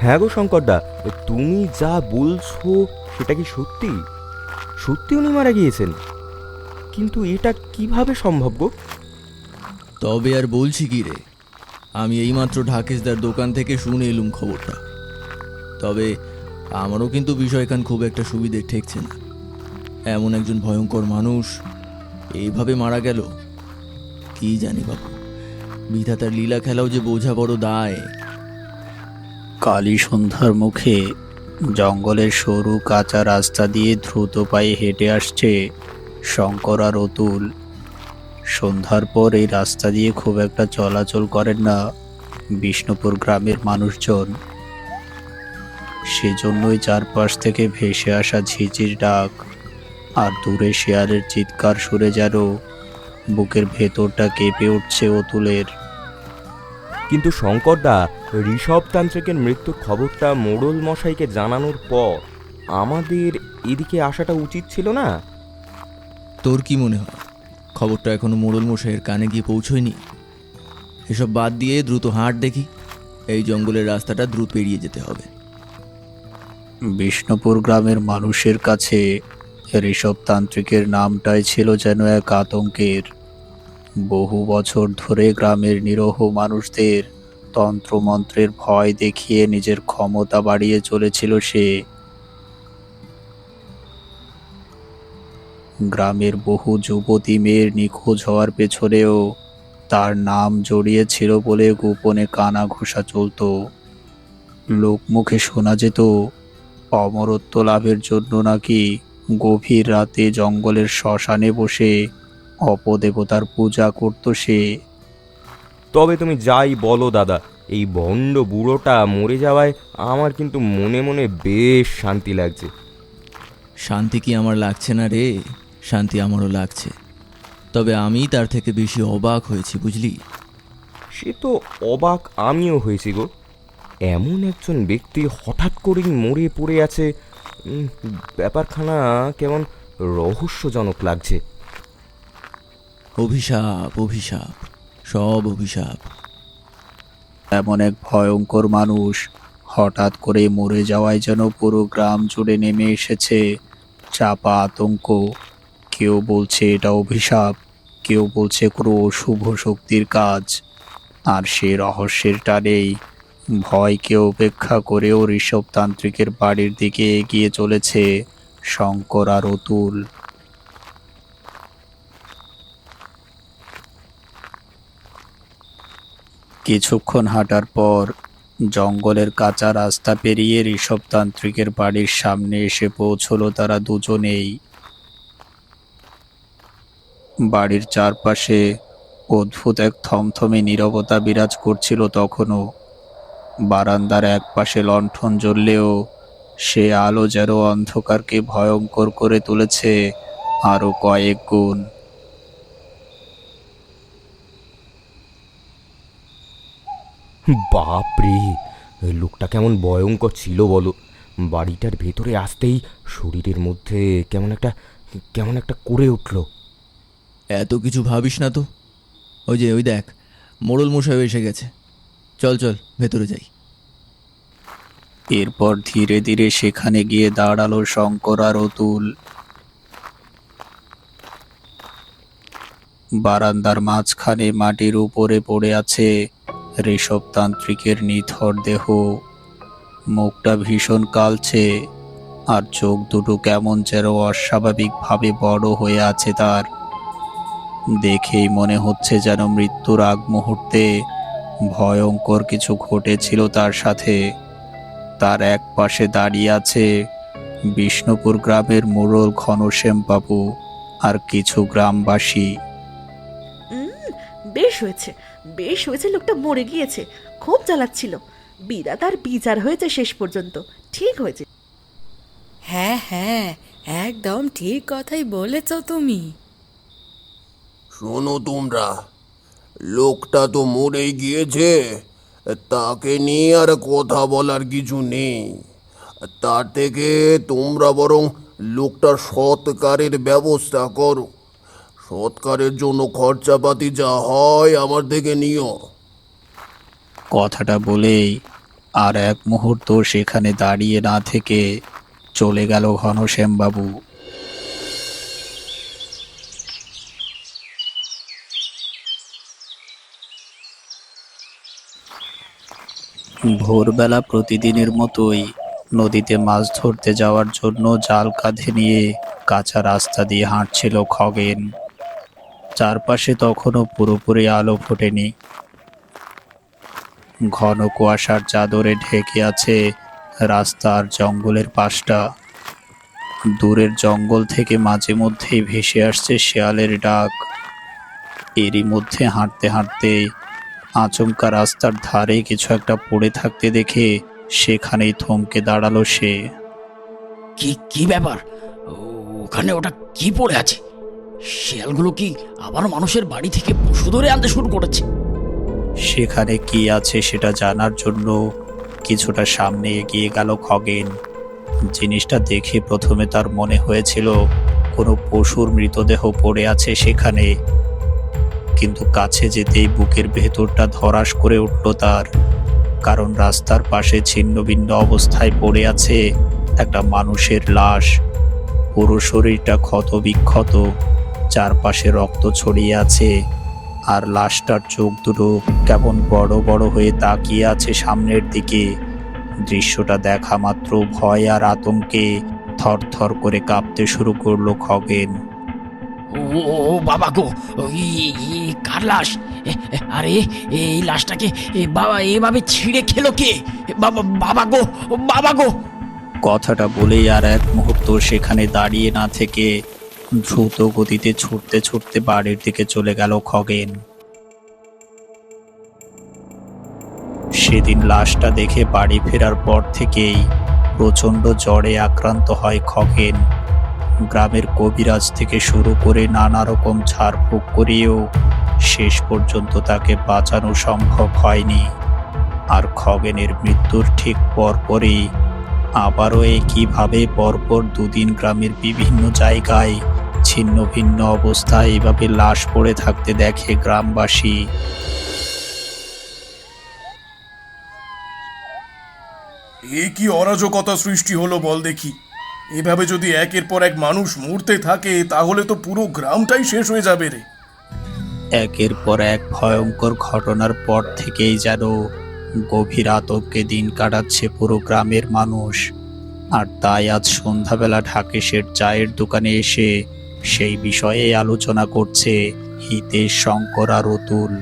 হ্যাঁ গো শঙ্করদা, তুমি যা বলছো সেটা কি সত্যি? সত্যি উনি মারা গিয়েছেন? কিন্তু এটা কিভাবে সম্ভব গো? তবে আর বলছি কি রে, আমি এইমাত্র ঢাকেশদার দোকান থেকে শুনে এলুম খবরটা। তবে আমারও কিন্তু বিষয়খান খুব একটা সুবিধে ঠেকছে না। এমন একজন ভয়ঙ্কর মানুষ এইভাবে মারা গেল, কি জানি বাবু, বিধাতার লীলা খেলাও যে বোঝা বড় দায়। কালী সন্ধ্যার মুখে জঙ্গলের সরু কাঁচা রাস্তা দিয়ে দ্রুত পায়ে হেঁটে আসছে শঙ্কর আর অতুল। সন্ধ্যার পর এই রাস্তা দিয়ে খুব একটা চলাচল করেন না বিষ্ণুপুর গ্রামের মানুষজন। সেজন্যই চারপাশ থেকে ভেসে আসা ঝিঁঝির ডাক আর দূরে শেয়ালের চিৎকার শুনে যেন বুকের ভেতরটা কেঁপে উঠছে অতুলের। কিন্তু শঙ্করদা, ঋষভতান্ত্রিকের মৃত্যুর খবরটা মোড়ল মশাইকে জানানোর পর আমাদের এদিকে আসাটা উচিত ছিল না? তোর কি মনে হয় খবরটা এখনো মোড়ল মশাইয়ের কানে গিয়ে পৌঁছয়নি? এসব বাদ দিয়ে দ্রুত হাঁট দেখি, এই জঙ্গলের রাস্তাটা দ্রুত পেরিয়ে যেতে হবে। বিষ্ণুপুর গ্রামের মানুষের কাছে ঋষভতান্ত্রিকের নামটাই ছিল যেন এক আতঙ্কের। বহু বছর ধরে গ্রামের নিরীহ মানুষদের তন্ত্রমন্ত্রের ভয় দেখিয়ে নিজের ক্ষমতা বাড়িয়ে চলেছিল সে। গ্রামের বহু যুবতী মেয়ের নিখোঁজ হওয়ার পেছনেও তার নাম জড়িয়েছিল বলে গোপনে কানা ঘোষা চলত। লোকমুখে শোনা যেত অমরত্ব লাভের জন্য নাকি গভীর রাতে জঙ্গলের শ্মশানে বসে অপদেবতার পূজা করত সে। তবে তুমি যাই বলো দাদা, এই ভণ্ড বুড়োটা মরে যাওয়ায় আমার কিন্তু মনে মনে বেশ শান্তি লাগছে। শান্তি কি আমার লাগছে না রে? শান্তি আমারও লাগছে, তবে আমি তার থেকে বেশি অবাক হয়েছি, বুঝলি? সে তো অবাক আমিও হয়েছি গো। এমন একজন ব্যক্তি হঠাৎ করেই মরে পড়ে আছে। উম, ব্যাপারখানা কেমন রহস্যজনক লাগছে। অভিশাপ, অভিশাপ, সব অভিশাপ। এমন এক ভয়ঙ্কর মানুষ হঠাৎ করে মরে যাওয়ায় যেন পুরো গ্রাম জুড়ে নেমে এসেছে চাপা আতঙ্ক। কেউ বলছে এটা অভিশাপ, কেউ বলছে কোনো অশুভ শক্তির কাজ। আর সে রহস্যের টানেই ভয়কে উপেক্ষা করেও ঋষভতান্ত্রিকের বাড়ির দিকে এগিয়ে চলেছে শঙ্কর আর অতুল। কিছুক্ষণ হাঁটার পর জঙ্গলের কাঁচা রাস্তা পেরিয়ে ঋষভতান্ত্রিকের বাড়ির সামনে এসে পৌঁছলো তারা দুজনেই। বাড়ির চারপাশে অদ্ভুত এক থমথমে নীরবতা বিরাজ করছিল তখনও। বারান্দার এক পাশে লণ্ঠন জ্বললেও সে আলো যেন অন্ধকারকে ভয়ঙ্কর করে তুলেছে আরো কয়েক গুণ। বাপরে, লোকটা কেমন ভয়ঙ্কর ছিল বলো! বাড়িটার ভেতরে আসতেই শরীরের মধ্যে কেমন একটা করে উঠল। এত কিছু ভাবিস না তো। ওই যে ওই দেখ, মোড়ল মশাই এসে গেছে। চল চল, ভেতরে যাই। এরপর ধীরে ধীরে সেখানে গিয়ে দাঁড়ালো শঙ্কর আর অতুল। বারান্দার মাঝখানে মাটির উপরে পড়ে আছে ঋষভতান্ত্রিকের নিথর দেহ। মুখটা ভীষণ কালছে আর চোখ দুটো কেমন যেন অস্বাভাবিকভাবে বড় হয়ে আছে তার। দেখেই মনে হচ্ছে যেন মৃত্যুর আগ মুহূর্তে ভয়ঙ্কর কিছু ঘটেছিল তার সাথে। তার এক পাশে দাঁড়িয়ে আছে বিষ্ণুপুর গ্রামের মোড়ল ঘনশ্যাম বাবু আর কিছু গ্রামবাসী। বেশ হয়েছে, বেশ হয়েছে, লোকটা মরে গিয়েছে। খুব জ্বালাচ্ছিল। বিধাতার বিচার হয়েছে শেষ পর্যন্ত। ঠিক হয়েছে। হ্যাঁ হ্যাঁ, একদম ঠিক কথাই বলেছ তুমি। শোনো তোমরা, লোকটা তো মরেই গিয়েছে, তাকে নিয়ে আর কথা বলার কিছু নেই। তার থেকে তোমরা বরং লোকটার সৎকারের ব্যবস্থা করো। সৎকারের জন্য খরচাপাতি যা হয় আমার থেকে নিও। কথাটা বলেই আর এক মুহূর্ত সেখানে দাঁড়িয়ে না থেকে চলে গেল ঘনশ্যামবাবু। ভোরবেলা প্রতিদিনের মতোই নদীতে মাছ ধরতে যাওয়ার জন্য জাল কাঁধে নিয়ে কাঁচা রাস্তা দিয়ে হাঁটছিল খগেন। চারপাশে তখনও পুরোপুরি আলো ফোটেনি। ঘন কুয়াশার চাদরে ঢেকে আছে রাস্তা আর জঙ্গলের পাশটা। দূরের জঙ্গল থেকে মাঝে মধ্যেই ভেসে আসছে শেয়ালের ডাক। এরই মধ্যে হাঁটতে হাঁটতে আচমকা রাস্তার ধারে কিছু একটা পড়ে থাকতে দেখে সেখানেই থমকে দাঁড়ালো সে। কি কি ব্যাপার? ওখানে ওটা কি পড়ে আছে? শিয়ালগুলো কি আবার মানুষের বাড়ি থেকে পশু ধরে আনতে শুরু করেছে? সেখানে কি আছে সেটা জানার জন্য কিছুটা সামনে এগিয়ে গেল খগেন। জিনিসটা দেখে প্রথমে তার মনে হয়েছিল কোনো পশুর মৃতদেহ পড়ে আছে সেখানে, কিন্তু কাছে যেতেই বুকের ভেতরটা ধড়াস করে উঠল তার। কারণ রাস্তার পাশে ছিন্ন ভিন্ন অবস্থায় পড়ে আছে একটা মানুষের লাশ। পুরো শরীরটা ক্ষত বিক্ষত, চারপাশে রক্ত ছড়িয়ে আছে, আর লাশটার চোখ দুটো কেমন বড় বড় হয়ে তাকিয়ে আছে সামনের দিকে। দৃশ্যটা দেখা মাত্র ভয় আর আতঙ্কে থরথর করে কাঁপতে শুরু করলো খগেন। ও ও বাবা গো, কার লাশ? আরে এই লাশটাকে বাবা এভাবে ছিঁড়ে খেলো কে? বাবা বাবা গো, বাবা গো! কথাটা বলেই আর এক মুহূর্ত সেখানে দাঁড়িয়ে না থেকে দ্রুত গতিতে ছুটতে ছুটতে বাড়ির দিকে চলে গেল খগেন। সেদিন লাশটা দেখে বাড়ি ফেরার পর থেকেই প্রচণ্ড জ্বরে আক্রান্ত হয় খগেন। গ্রামের কবিরাজ থেকে শুরু করে নানা রকম ঝাড়ফুঁক করিয়েও শেষ পর্যন্ত তাকে বাঁচানো সম্ভব হয়নি। আর খগেনের মৃত্যুর ঠিক পরপরই আবারও একইভাবে পরপর দুদিন গ্রামের বিভিন্ন জায়গায় ছিন্ন ভিন্ন অবস্থায় এভাবে লাশ পড়ে থাকতে দেখে গ্রামবাসী। এ কি অরাজকতা সৃষ্টি হলো বল দেখি। এভাবে যদি একের পর এক মানুষ মরতে থাকে তাহলে তো পুরো গ্রামটাই শেষ হয়ে যাবে রে। একের পর এক ভয়ঙ্কর ঘটনার পর থেকেই যেন গভীর আতঙ্কে দিন কাটাচ্ছে পুরো গ্রামের মানুষ। আর তাই আজ সন্ধ্যাবেলা ঢাকেশের চায়ের দোকানে এসে সেই বিষয়ে আলোচনা করছে হিতেশ, শঙ্কর আর অতুল।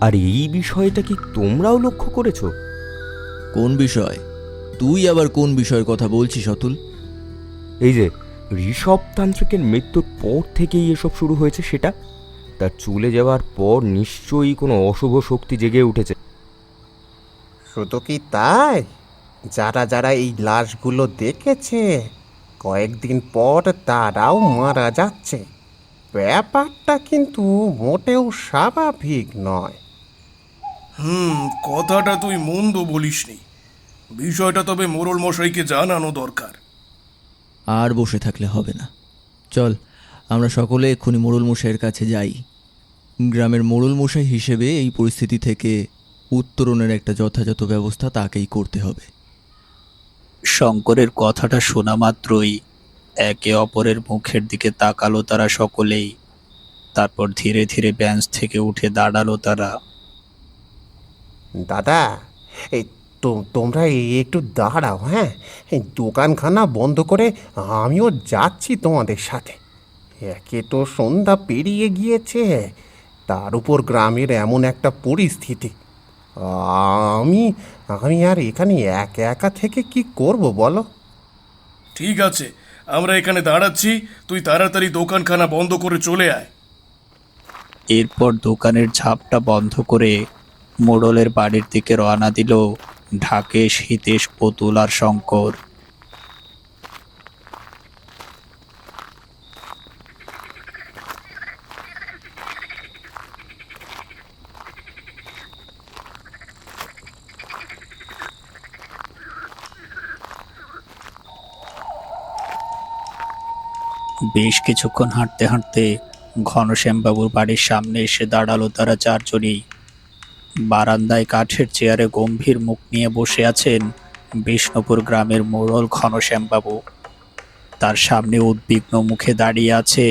আর এই বিষয়টা কি তোমরাও লক্ষ্য করেছো? কোন বিষয়? তুই আবার কোন বিষয়ের কথা বলছিস অতুল? এই যে ঋষভতান্ত্রিকের মৃত্যুর পর থেকেই এসব শুরু হয়েছে, সেটা তার চলে যাওয়ার পর নিশ্চয়ই কোনো অশুভ শক্তি জেগে উঠেছে। শুধু কি তাই, যারা যারা এই লাশগুলো দেখেছে কয়েকদিন পর তারাও মারা যাচ্ছে। ব্যাপারটা কিন্তু মোটেও স্বাভাবিক নয়। কথাটা তুই মন্দ বলিসনি। বিষয়টা তবে মোড়ল মশাইকে জানানো দরকার। আর বসে থাকলে হবে না, চল আমরা সকলে এক্ষুনি মোড়ল মশাইয়ের কাছে যাই। গ্রামের মোড়ল মশাই হিসেবে এই পরিস্থিতি থেকে উত্তরণের একটা যথাযথ ব্যবস্থা তাকেই করতে হবে। শঙ্করের কথাটা শোনা মাত্রই একে অপরের মুখের দিকে তাকালো তারা সকলেই। তারপর ধীরে ধীরে বেঞ্চ থেকে উঠে দাঁড়ালো তারা। দাদা, এই তোমরা একটু দাঁড়াও, হ্যাঁ? এই দোকানখানা বন্ধ করে আমিও যাচ্ছি তোমাদের সাথে। একে তো সন্ধ্যা পেরিয়ে গিয়েছে, তার উপর গ্রামের এমন একটা পরিস্থিতি। আমি আমি আর এখানে একা একা থেকে কি করব বলো? ঠিক আছে, আমরা এখানে দাঁড়াচ্ছি, তুই তাড়াতাড়ি দোকানখানা বন্ধ করে চলে আয়। এরপর দোকানের ঝাপটা বন্ধ করে মোড়লের বাড়ির দিকে রওনা দিল ঢাকেশ, হিতেশ, অতুল আর শঙ্কর। বেশ কিছুক্ষণ হাঁটতে হাঁটতে ঘনশ্যামবাবুর বাড়ির সামনে এসে দাঁড়ালো তারা চারজনই। বারান্দায় কাঠের চেয়ারে গম্ভীর মুখ নিয়ে বসে আছেন বিষ্ণুপুর গ্রামের মোড়ল ঘনশ্যামবাবু। তার সামনে উদ্বিগ্ন মুখে দাঁড়িয়ে আছে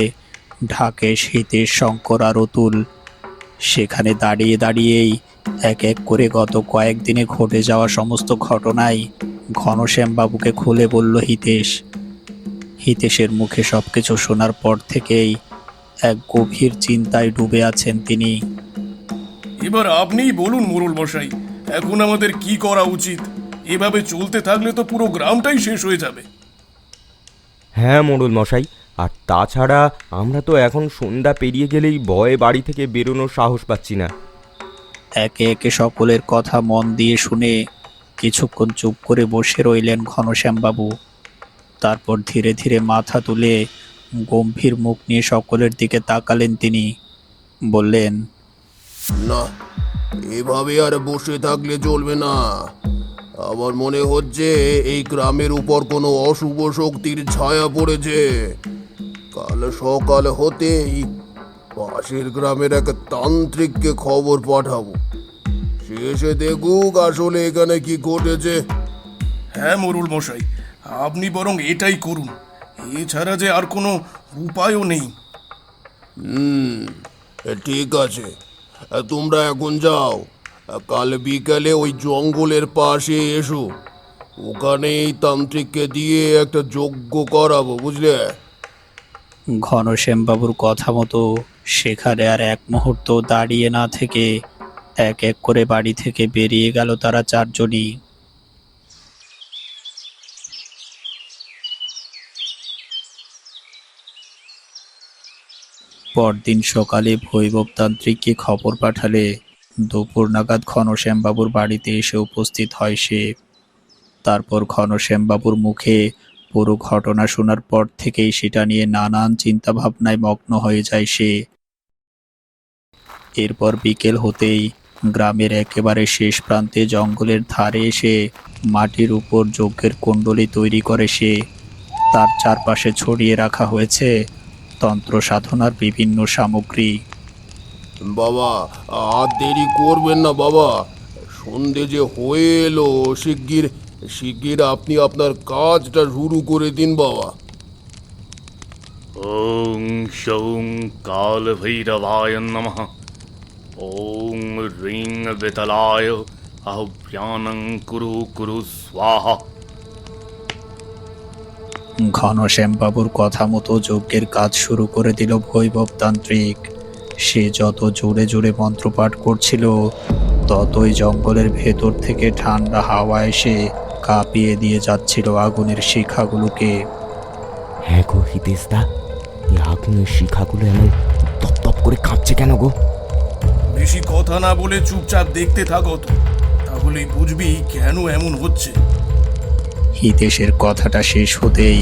ঢাকেশ, হিতেশ, শঙ্কর আর অতুল। সেখানে দাঁড়িয়ে দাঁড়িয়েই এক এক করে গত কয়েকদিনে ঘটে যাওয়া সমস্ত ঘটনাই ঘনশ্যামবাবুকে খুলে বলল হিতেশ। হিতেশের মুখে সবকিছু শোনার পর থেকেই এক গভীর চিন্তায় ডুবে আছেন তিনি। এবার আপনিই বলুন মোড়ল মশাই, এখন আমাদের কি করা উচিত? এভাবে চলতে থাকলে তো পুরো গ্রামটাই শেষ হয়ে যাবে। হ্যাঁ মোড়ল মশাই, আর তাছাড়া আমরা তো এখন সন্ধ্যা পেরিয়ে গেলেই ভয়ে বাড়ি থেকে বেরোনোর সাহস পাচ্ছি না। একে একে সকলের কথা মন দিয়ে শুনে কিছুক্ষণ চুপ করে বসে রইলেন ঘনশ্যামবাবু। তারপর ধীরে ধীরে মাথা তুলে গম্ভীর মুখ নিয়ে সকলের দিকে তাকালেন তিনি। বললেন, না, এভাবে আর বসে থাকলে চলবে না। আমার মনে হচ্ছে এই গ্রামের উপর কোনো অশুভ শক্তির ছায়া পড়েছে। কাল সকাল হতেই পাশের গ্রামের এক তান্ত্রিককে খবর পাঠাবো, সে এসে দেখুক আসলে এখানে কি ঘটেছে। হ্যাঁ মোড়ল মশাই, আপনি বরং এটাই করুন, এছাড়া যে আর কোনো উপায়ও নেই। ঠিক আছে, তোমরা এখন যাও। কাল বিকালে ওই জঙ্গলের পাশে এসো, ওখানে এই তান্ত্রিককে দিয়ে একটা যজ্ঞ করাবো, বুঝলে? ঘনশ্যামবাবুর কথা মতো সেখানে আর এক মুহূর্ত দাঁড়িয়ে না থেকে এক এক করে বাড়ি থেকে বেরিয়ে গেল তারা চারজনই। পরদিন সকালে ভৈরবতান্ত্রিককে খবর পাঠালে দুপুর নাগাদ ঘনশ্যামবাবুর বাড়িতে এসে উপস্থিত হয় সে। তারপর ঘনশ্যামবাবুর মুখে পুরো ঘটনা শোনার পর থেকেই সেটা নিয়ে নানান চিন্তা ভাবনায় মগ্ন হয়ে যায় সে। এরপর বিকেল হতেই গ্রামের একেবারে শেষ প্রান্তে জঙ্গলের ধারে এসে মাটির উপর যজ্ঞের কুণ্ডলী তৈরি করে সে। তার চারপাশে ছড়িয়ে রাখা হয়েছে তন্ত্র সাধনার বিভিন্ন সামগ্রী। বাবা, আর দেরি করবেন না বাবা, সন্ধে যে হয়ে এলো, শিগগির শিগগির আপনি আপনার কাজটা শুরু করে দিন বাবা। ওং শৌং কাল ভৈরবায় নমঃ। ওং রিং বেতলায় আহ্বানং কুরু কুরু স্বাহা। ঘনশ্যামবাবুর কথা মতো যজ্ঞের কাজ শুরু করে দিল ভৈরবতান্ত্রিক। সে যত জোরে জোরে মন্ত্রপাঠ করছিল ততই জঙ্গলের ভেতর থেকে ঠান্ডা হাওয়া এসে কাঁপিয়ে দিয়ে যাচ্ছিল আগুনের শিখাগুলোকে। হ্যাঁ গো হিতেশদা, এই আগুনের শিখাগুলো এমন তপ করে কাঁপছে কেন গো? বেশি কথা না বলে চুপচাপ দেখতে থাকো তো, তাহলেই বুঝবি কেন এমন হচ্ছে। হিতেশের কথাটা শেষ হতেই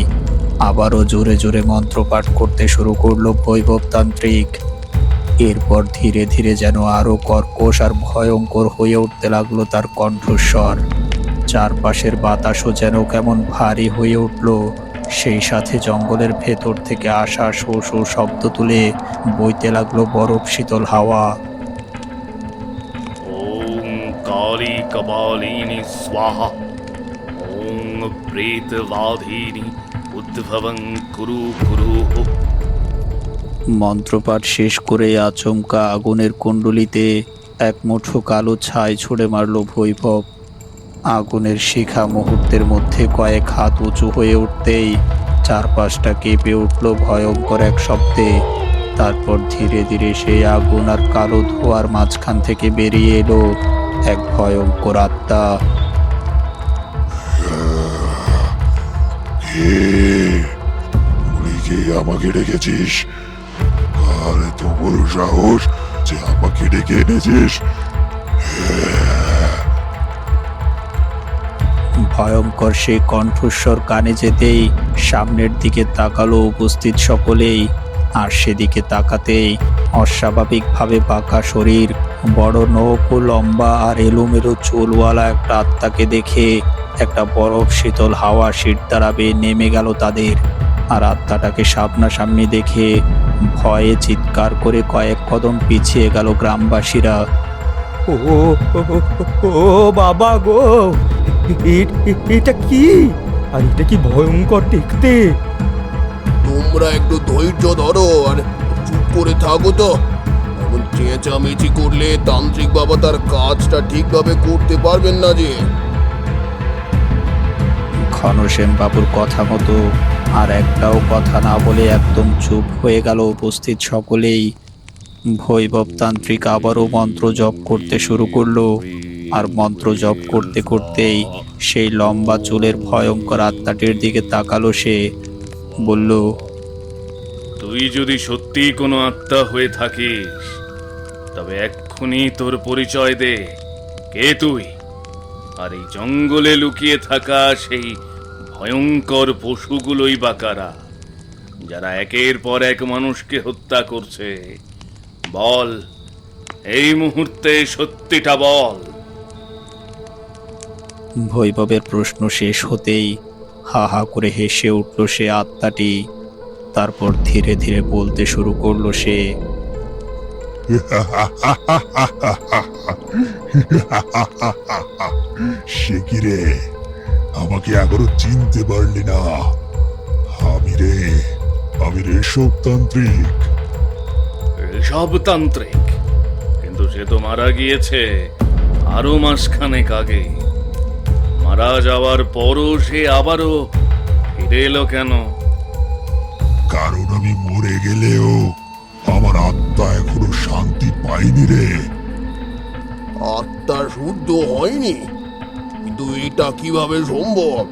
আবারও জোরে জোরে মন্ত্রপাঠ করতে শুরু করলো ভৈরবতান্ত্রিক। এরপর ধীরে ধীরে যেন আরো কর্কশ আর ভয়ঙ্কর হয়ে উঠতে লাগলো তার কণ্ঠস্বর। চারপাশের বাতাসও যেন কেমন ভারী হয়ে উঠল। সেই সাথে জঙ্গলের ভেতর থেকে আসা শো শো শব্দ তুলে বইতে লাগলো বরফ শীতল হাওয়া। ওং কালী কপালিনী স্বাহা। ওং প্রেতবাধিনী উদ্ভবং কুরু কুরু। মন্ত্রপাঠ শেষ করে আচমকা আগুনের কুণ্ডলিতে এক মুঠো কালো ছাই ছুঁড়ে মারল ভৈরব। আগুনের শিখা মুহূর্তের মধ্যে কয়েক হাত উঁচু হয়ে উঠতেই চারপাশটা কেঁপে উঠল ভয়ঙ্কর এক শব্দে। তারপর ধীরে ধীরে সেই আগুন আর কালো ধোঁয়ার মাঝখান থেকে বেরিয়ে এলো এক ভয়ঙ্কর আত্মা। আমাকে ডেকেছিস? আর এত বড় সাহস যে আমাকে ডেকে এনেছিস? ভয়ঙ্কর সেই কণ্ঠস্বর কানে যেতেই সামনের দিকে তাকালো উপস্থিত সকলেই। আর সেদিকে তাকাতেই অস্বাভাবিকভাবে বাঁকা শরীর, বড় নখ ও লম্বা আর এলোমেলো চুলওয়ালা একটা আত্মাকে দেখে একটা বরফ শীতল হাওয়া শির দ্বারা বেয়ে নেমে গেল তাদের। আর আত্মাটাকে সামনাসামনি দেখে ভয়ে চিৎকার করে কয়েক কদম পিছিয়ে গেল গ্রামবাসীরা। ও ও, ও, ও বাবা গো, এটা কি? আর এটা কি ভয়ঙ্কর দেখতে! তোমরা একটু ধৈর্য ধরো আর চুপ করে থাকো তো। এমন চেঁচামেচি করলে তান্ত্রিক বাবা তার কাজটা ঠিকভাবে করতে পারবেন না যে। ঘনশ্যাম বাবুর কথা মতো আর একটাও কথা না বলে একদম চুপ হয়ে গেল উপস্থিত সকলেই। বৈভবতান্ত্রিক আবারও মন্ত্র জপ করতে শুরু করলো, আর মন্ত্র জপ করতে করতেই সেই লম্বা চুলের ভয়ঙ্কর আত্মাটির দিকে তাকালো সে। বলল, তুই যদি সত্যি কোনো আত্মা হয়ে থাকিস তবে এক্ষুনি তোর পরিচয় দে। কে তুই? আর এই জঙ্গলে লুকিয়ে থাকা সেই ভয়ঙ্কর পশুগুলোই বা কারা, যারা একের পর এক মানুষকে হত্যা করছে? বল, এই মুহূর্তে সত্যিটা বল। বৈভবের প্রশ্ন শেষ হতেই হা হা করে হেসে উঠল সে আত্মাটি। তারপর ধীরে ধীরে বলতে শুরু করলো সে, সে কি রে, আমাকে এখনো চিনতে পারলি না? আমি রেশব তান্ত্রিক। ঋষভ তান্ত্রিক? কিন্তু সে তো মারা গিয়েছে আরো মাসখানেক আগে। মারা যাওয়ার পরও সে আবারও ফিরে এলো কেন? কারণ আমি মরে গেলেও আমার আত্মা এখনো শান্তি পাইনি রে। আত্মা শুদ্ধ হয়নি? কিন্তু এটা কিভাবে সম্ভব?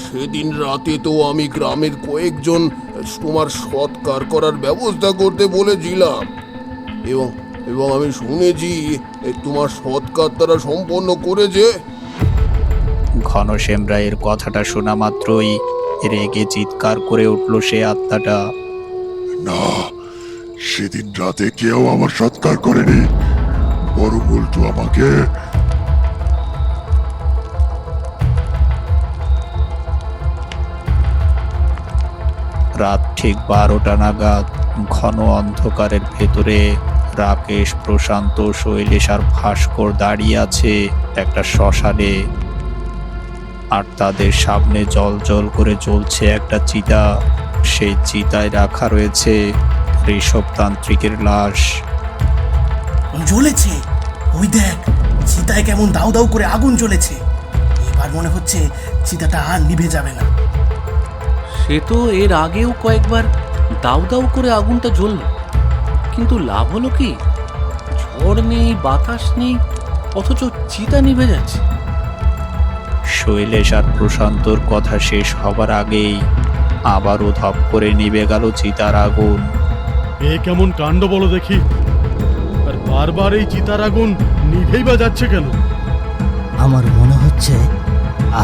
সেদিন রাতে তো আমি গ্রামের কয়েকজন তোমার সৎকার করার ব্যবস্থা করতে বলেছিলাম, এবং এবং আমি শুনেছি তোমার সৎকার তারা সম্পন্ন করেছে। ঘনশ্যাম রায়ের কথাটা শোনা মাত্রই রেগে চিৎকার করে উঠল সে আত্মাটা। না, সেদিন রাতে কেউ আমার সৎকার করেনি, বরং উল্টো আমাকে রাত ঠিক 12টা নাগাদ ঘন অন্ধকারের ভেতরে রাকেশ, প্রশান্ত, শৈলেশ আর ভাস্কর দাঁড়িয়ে আছে একটা শ্মশানে। আর তাদের সামনে জল জল করে জ্বলছে একটা চিতা। সেই চিতায় রাখা রয়েছে ঋষভ তান্ত্রিকের লাশ। জ্বলেছে, ওই দেখ চিতায় কেমন দাউ দাউ করে আগুন জ্বলেছে। এবার মনে হচ্ছে চিতাটা আর নিভে যাবে না। সে তো এর আগেও কয়েকবার দাউ দাউ করে আগুনটা জ্বলল, কিন্তু লাভ হলো কি? ঝড় নেই, বাতাস নেই, অথচ চিতা নিভে যাচ্ছে। শৈলেশ আর প্রশান্তর কথা শেষ হবার আগেই আবারও ধপ করে নিভে গেল চিতার আগুন। এ কেমন কাণ্ড বলো দেখি! আর বারবার এই চিতার আগুন নিভেই বা যাচ্ছে কেন? আমার মনে হচ্ছে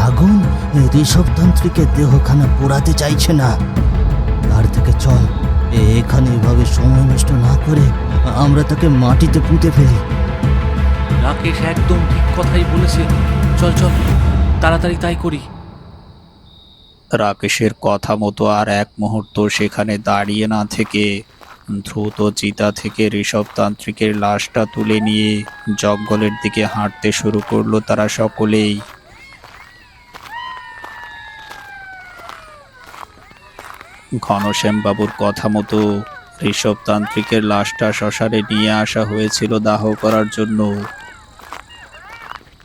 আগুন ঋষভতান্ত্রিকের দেহখানা পোড়াতে চাইছে না। তার থেকে চল, এখানে এভাবে সময় নষ্ট না করে আমরা তাকে মাটিতে পুঁতে ফেলি। রাকেশ একদম ঠিক কথাই বলেছে, চল চল তাড়াতাড়ি তাই করি। রাকেশের কথা মতো আর এক মুহূর্ত সেখানে দাঁড়িয়ে না থেকে দ্রুত চিতা থেকে ঋষভতান্ত্রিকের লাশটা তুলে নিয়ে জঙ্গলের দিকে হাঁটতে শুরু করলো তারা সকলেই। ঘনশ্যাম বাবুর কথা মতো ঋষভতান্ত্রিকের লাশটা শ্মশানে নিয়ে আসা হয়েছিল দাহ করার জন্য,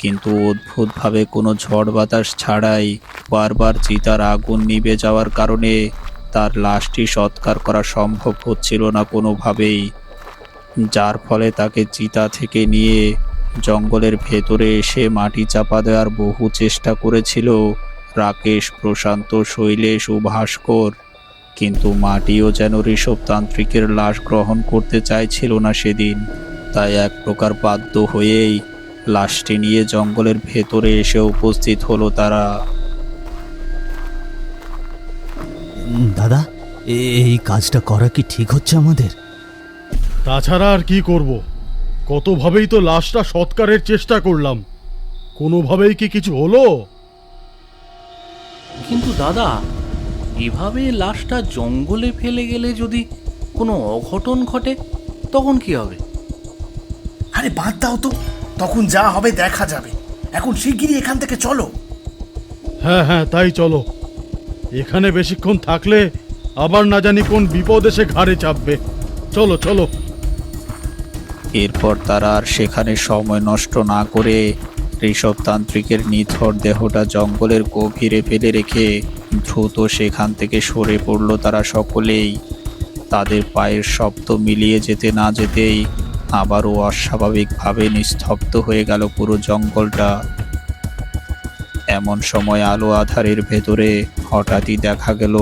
কিন্তু অদ্ভুতভাবে কোনো ঝড় বাতাস ছাড়াই বারবার চিতার আগুন নিভে যাওয়ার কারণে তার লাশটি সৎকার করা সম্ভব হচ্ছিল না কোনোভাবেই, যার ফলে তাকে চিতা থেকে নিয়ে জঙ্গলের ভেতরে এসে মাটি চাপা দেওয়ার বহু চেষ্টা করেছিল রাকেশ, প্রশান্ত, শৈলেশ ও ভাস্কর, কিন্তু মাটিও যেন ঋষভতান্ত্রিকের লাশ গ্রহণ করতে চাইছিল না সেদিন। তাই এক প্রকার বাধ্য হয়েই লাশটি নিয়ে জঙ্গলের ভেতরে এসে উপস্থিত হলো তারা। দাদা, এই কাজটা করা কি ঠিক হচ্ছে আমাদের? তাছাড়া আর কি করব? কতভাবেই তো লাশটা সৎকারের চেষ্টা করলাম, কোনোভাবেই কি কিছু হলো? কিন্তু দাদা, এভাবে লাশটা জঙ্গলে ফেলে গেলে যদি কোনো অঘটন ঘটে তখন কি হবে? আরে বাদ দাও তো, তখন যা হবে দেখা যাবে। এখন শিগগিরই এখান থেকে চলো। হ্যাঁ হ্যাঁ, তাই চলো। এখানে বেশিক্ষণ থাকলে আবার না জানি কোন বিপদ এসে ঘাড়ে চাপবে। চলো চলো। এরপর তারা আর সেখানে সময় নষ্ট না করে ঋষভতান্ত্রিকের নিথর দেহটা জঙ্গলের গভীরে ফেলে রেখে দ্রুত সেখান থেকে সরে পড়ল তারা সকলেই। তাদের পায়ের শব্দ মিলিয়ে যেতে না যেতেই আবারও অস্বাভাবিকভাবে নিস্তব্ধ হয়ে গেল পুরো জঙ্গলটা। এমন সময় আলো আধারের ভেতরে হঠাৎই দেখা গেল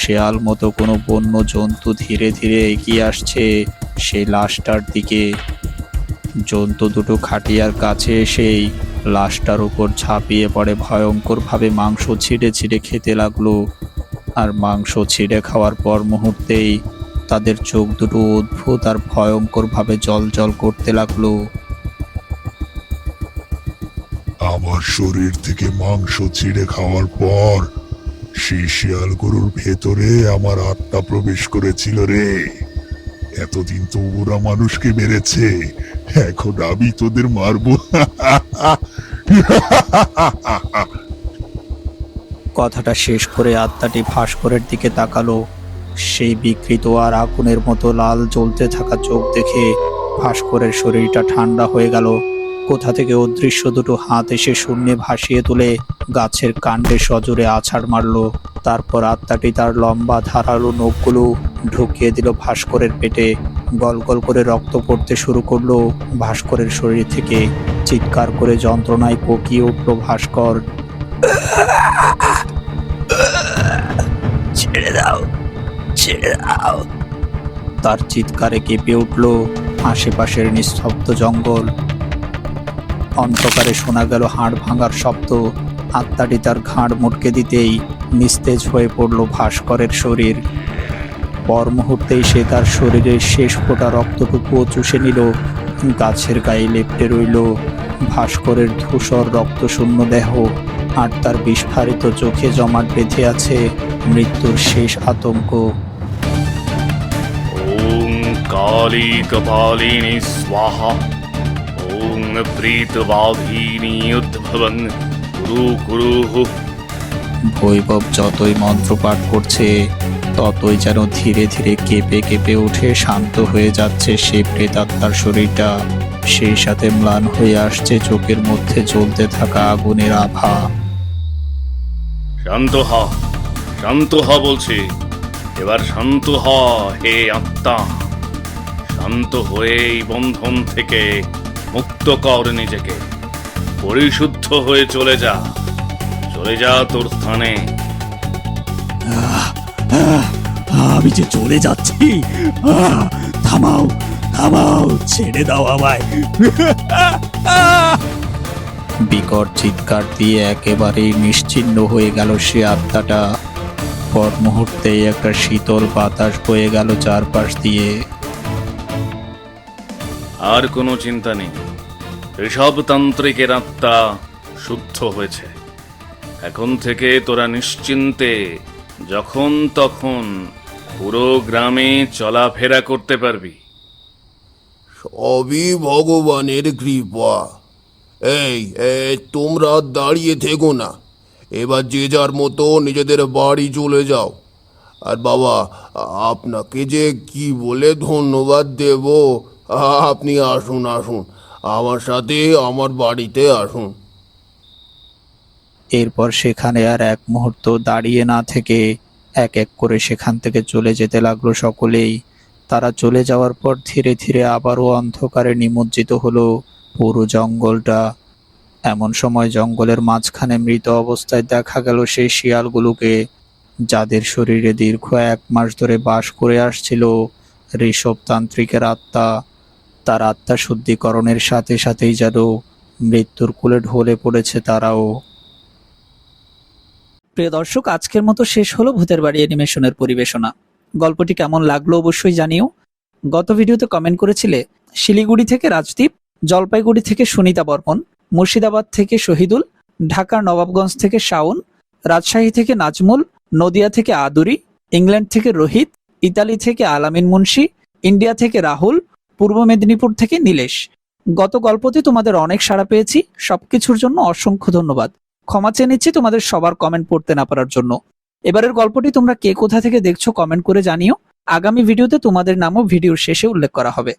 শেয়াল মতো কোনো বন্য জন্তু ধীরে ধীরে এগিয়ে আসছে সেই লাশটার দিকে। জন্তু দুটো খাটিয়ার কাছে এসেই লাশটার উপর ঝাঁপিয়ে পড়ে ভয়ঙ্করভাবে মাংস ছিঁড়ে ছিঁড়ে খেতে লাগলো। আর মাংস ছিঁড়ে খাওয়ার পর মুহূর্তেই তাদের চোখ দুটো অদ্ভুত আর ভয়ঙ্করভাবে জ্বলজ্বল করতে লাগলো। আমার শরীর থেকে মাংস ছিঁড়ে খাওয়ার পর সেই শিয়াল গরুর ভেতরে আমার আত্মা প্রবেশ করেছিল রে। এতদিন তো ওরা মানুষকে মেরেছে, এখন আমি তোদের মারবো। কথাটা শেষ করে আত্মাটি ভাস্করের দিকে তাকালো। সেই বিকৃত আর আগুনের মতো লাল জ্বলতে থাকা চোখ দেখে ভাস্করের শরীরটা ঠান্ডা হয়ে গেল। কোথা থেকে অদৃশ্য দুটো হাত এসে শূন্যে ভাসিয়ে তুলে গাছের কাণ্ডে সজোরে আছাড় মারল। তারপর আত্মাটি তার লম্বা ধারালো নখগুলো ঢুকিয়ে দিল ভাস্করের পেটে। গল গল করে রক্ত পড়তে শুরু করলো ভাস্করের শরীর থেকে। চিৎকার করে যন্ত্রণায় কোকিয়ে উঠল ভাস্কর। ছেড়ে দাও, ছেড়ে দাও। তার চিৎকারে কেঁপে উঠল আশেপাশের নিস্তব্ধ জঙ্গল। অন্ধকারে শোনা গেল হাড় ভাঙার শব্দ। আত্মাটি তার ঘাড় মুটকে দিতেই নিস্তেজ হয়ে পড়ল ভাস্করের শরীর। পর মুহূর্তেই সে তার শরীরের শেষ ফোঁটা রক্তটুকুও চুষে নিল। গাছের গায়ে লেপ্টে রইল ভাস্করের ধূসর রক্তশূন্য দেহ। আর তার বিস্ফারিত চোখে জমাট বেঁধে আছে মৃত্যুর শেষ আতঙ্ক। ওম কালী কপালিনী স্বাহা, ওম প্রেতবাধিনী উদ্ভবং কুরু কুরু। বৈভব যতই মন্ত্র পাঠ করছে ততই যেন ধীরে ধীরে কেঁপে কেঁপে উঠে শান্ত হয়ে যাচ্ছে সে প্রেতাত্মার শরীরটা। সেই সাথে ম্লান হয়ে আসছে চোখের মধ্যে জ্বলতে থাকা আগুনের আভা। শান্ত হ, শান্ত হ বলছি। এবার শান্ত হ হে আত্মা। শান্ত হয়ে এই বন্ধন থেকে মুক্ত কর নিজেকে। পরিশুদ্ধ হয়ে চলে যা, চলে যা তোর স্থানে। আমি যে চলে যাচ্ছি, থামাও থামাও, ছেড়ে দাও আমায়। বিকট চিৎকার দিয়ে একেবারেই নিশ্চিহ্ন হয়ে গেল সে আত্মাটা। পর মুহূর্তে একটা শীতল বাতাস বয়ে গেল চারপাশ দিয়ে। আর কোনো চিন্তা নেই, ঋষভতান্ত্রিকের আত্মা শুদ্ধ হয়েছে। এখন থেকে তোরা নিশ্চিন্তে যখন তখন পুরো গ্রামে চলাফেরা করতে পারবি। সবই ভগবানের কৃপা। এই তোমরা দাঁড়িয়ে থেকো না, এবার যে যার মতো নিজেদের বাড়ি চলে যাও। আর বাবা, আপনাকে যে কি বলে ধন্যবাদ দেব। আপনি আসুন আসুন, আমার সাথে আমার বাড়িতে আসুন। এরপর সেখানে আর এক মুহূর্ত দাঁড়িয়ে না থেকে এক এক করে সেখান থেকে চলে যেতে লাগলো সকলেই। তারা চলে যাওয়ার পর ধীরে ধীরে আবারও অন্ধকারে নিমজ্জিত হলো পুরো জঙ্গলটা। এমন সময় জঙ্গলের মাঝখানে মৃত অবস্থায় দেখা গেল সেই শিয়ালগুলোকে, যাদের শরীরে দীর্ঘ 1 মাস ধরে বাস করে আসছিল ঋষভতান্ত্রিকের আত্মা। তার আত্মা শুদ্ধিকরণের সাথে সাথেই যেন মৃত্যুর কোলে ঢলে পড়েছে তারাও। প্রিয় দর্শক, আজকের মতো শেষ হলো ভূতের বাড়ি অ্যানিমেশনের পরিবেশনা। গল্পটি কেমন লাগলো অবশ্যই জানিও। গত ভিডিওতে কমেন্ট করেছিলে শিলিগুড়ি থেকে রাজদীপ, জলপাইগুড়ি থেকে সুনিতা বর্মন, মুর্শিদাবাদ থেকে শহীদুল, ঢাকার নবাবগঞ্জ থেকে শাওন, রাজশাহী থেকে নাজমুল, নদিয়া থেকে আদুরি, ইংল্যান্ড থেকে রোহিত, ইতালি থেকে আলামিন মুন্সি, ইন্ডিয়া থেকে রাহুল, পূর্ব মেদিনীপুর থেকে নীলেশ। গত গল্পতে তোমাদের অনেক সাড়া পেয়েছি, সবকিছুর জন্য অসংখ্য ধন্যবাদ। ক্ষমা চেয়ে নিচ্ছি তোমাদের সবার কমেন্ট পড়তে না পারার জন্য। এবারের গল্পটি তোমরা কে কোথা থেকে দেখছো কমেন্ট করে জানিও। আগামী ভিডিওতে তোমাদের নামও ভিডিওর শেষে উল্লেখ করা হবে।